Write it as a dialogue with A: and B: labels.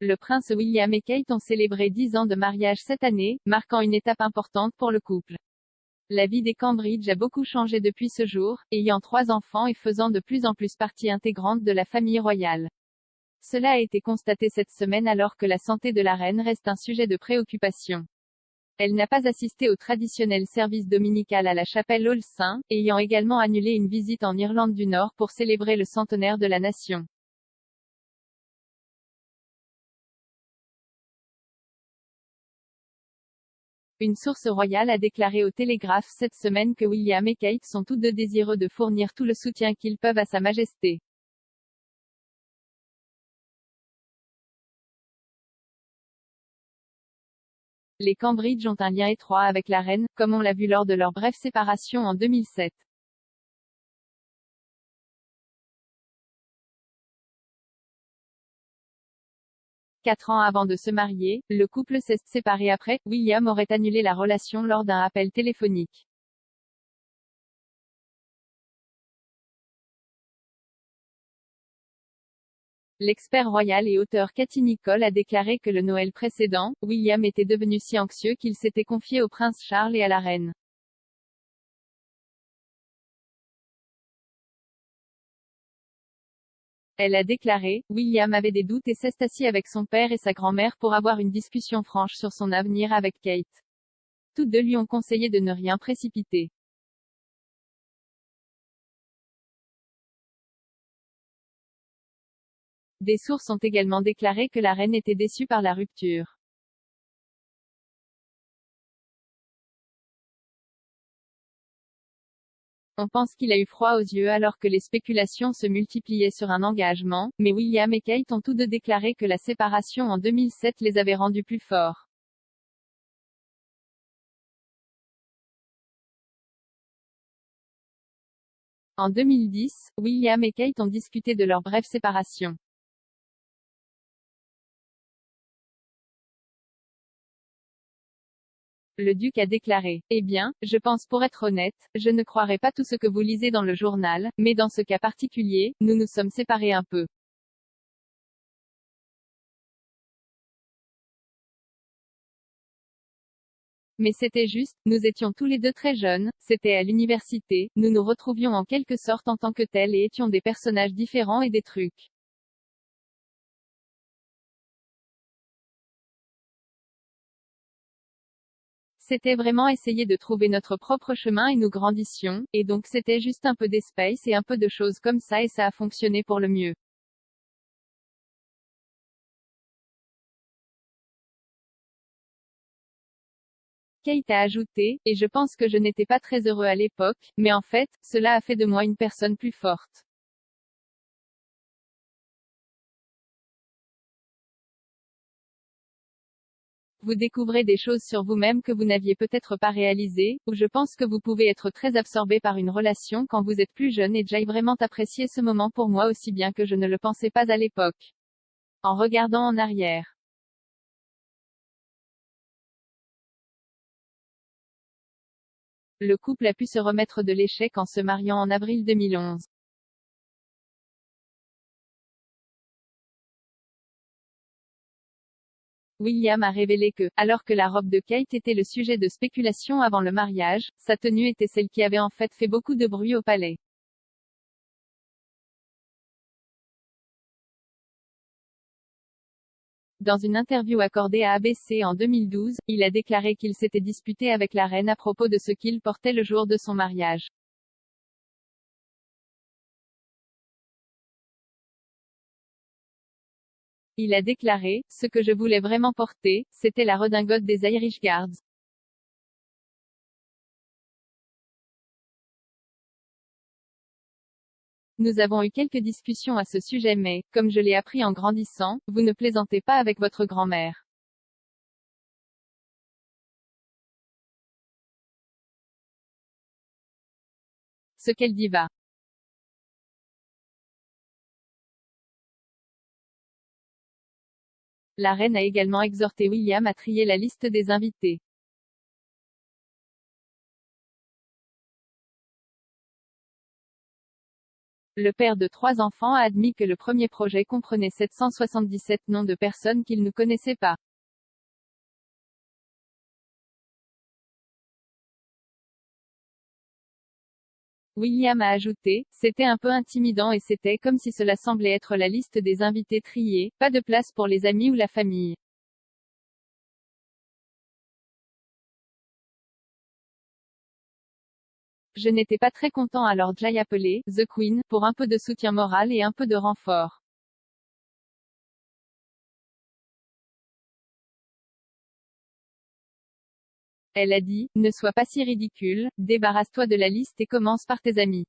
A: le prince William et Kate ont célébré 10 ans de mariage cette année, marquant une étape importante pour le couple. La vie des Cambridge a beaucoup changé depuis ce jour, ayant 3 enfants et faisant de plus en plus partie intégrante de la famille royale. Cela a été constaté cette semaine alors que la santé de la reine reste un sujet de préoccupation. Elle n'a pas assisté au traditionnel service dominical à la chapelle All Saints, ayant également annulé une visite en Irlande du Nord pour célébrer le centenaire de la nation. Une source royale a déclaré au Télégraphe cette semaine que William et Kate sont tous deux désireux de fournir tout le soutien qu'ils peuvent à Sa Majesté. Les Cambridge ont un lien étroit avec la reine, comme on l'a vu lors de leur brève séparation en 2007. Quatre ans avant de se marier, le couple s'est séparé après. William aurait annulé la relation lors d'un appel téléphonique. L'expert royal et auteur Cathy Nicholl a déclaré que le Noël précédent, William était devenu si anxieux qu'il s'était confié au prince Charles et à la reine. Elle a déclaré, William avait des doutes et s'est assis avec son père et sa grand-mère pour avoir une discussion franche sur son avenir avec Kate. Toutes deux lui ont conseillé de ne rien précipiter. Des sources ont également déclaré que la reine était déçue par la rupture. On pense qu'il a eu froid aux yeux alors que les spéculations se multipliaient sur un engagement, mais William et Kate ont tous deux déclaré que la séparation en 2007 les avait rendus plus forts. En 2010, William et Kate ont discuté de leur brève séparation. Le duc a déclaré, « Eh bien, je pense pour être honnête, je ne croirais pas tout ce que vous lisez dans le journal, mais dans ce cas particulier, nous nous sommes séparés un peu. » Mais c'était juste, nous étions tous les deux très jeunes, c'était à l'université, nous nous retrouvions en quelque sorte en tant que tels et étions des personnages différents et des trucs. C'était vraiment essayer de trouver notre propre chemin et nous grandissions, et donc c'était juste un peu d'espace et un peu de choses comme ça et ça a fonctionné pour le mieux. Kate a ajouté, et je pense que je n'étais pas très heureux à l'époque, mais en fait, cela a fait de moi une personne plus forte. Vous découvrez des choses sur vous-même que vous n'aviez peut-être pas réalisées, ou je pense que vous pouvez être très absorbé par une relation quand vous êtes plus jeune et j'ai vraiment apprécié ce moment pour moi aussi bien que je ne le pensais pas à l'époque. En regardant en arrière. Le couple a pu se remettre de l'échec en se mariant en avril 2011. William a révélé que, alors que la robe de Kate était le sujet de spéculation avant le mariage, sa tenue était celle qui avait en fait fait beaucoup de bruit au palais. Dans une interview accordée à ABC en 2012, il a déclaré qu'il s'était disputé avec la reine à propos de ce qu'il portait le jour de son mariage. Il a déclaré, « Ce que je voulais vraiment porter, c'était la redingote des Irish Guards. Nous avons eu quelques discussions à ce sujet mais, comme je l'ai appris en grandissant, vous ne plaisantez pas avec votre grand-mère. Ce qu'elle dit va. » La reine a également exhorté William à trier la liste des invités. Le père de 3 enfants a admis que le premier projet comprenait 777 noms de personnes qu'il ne connaissait pas. William a ajouté, c'était un peu intimidant et c'était comme si cela semblait être la liste des invités triés, pas de place pour les amis ou la famille. Je n'étais pas très content alors Jay appelé, The Queen, pour un peu de soutien moral et un peu de renfort. Elle a dit, ne sois pas si ridicule, débarrasse-toi de la liste et commence par tes amis.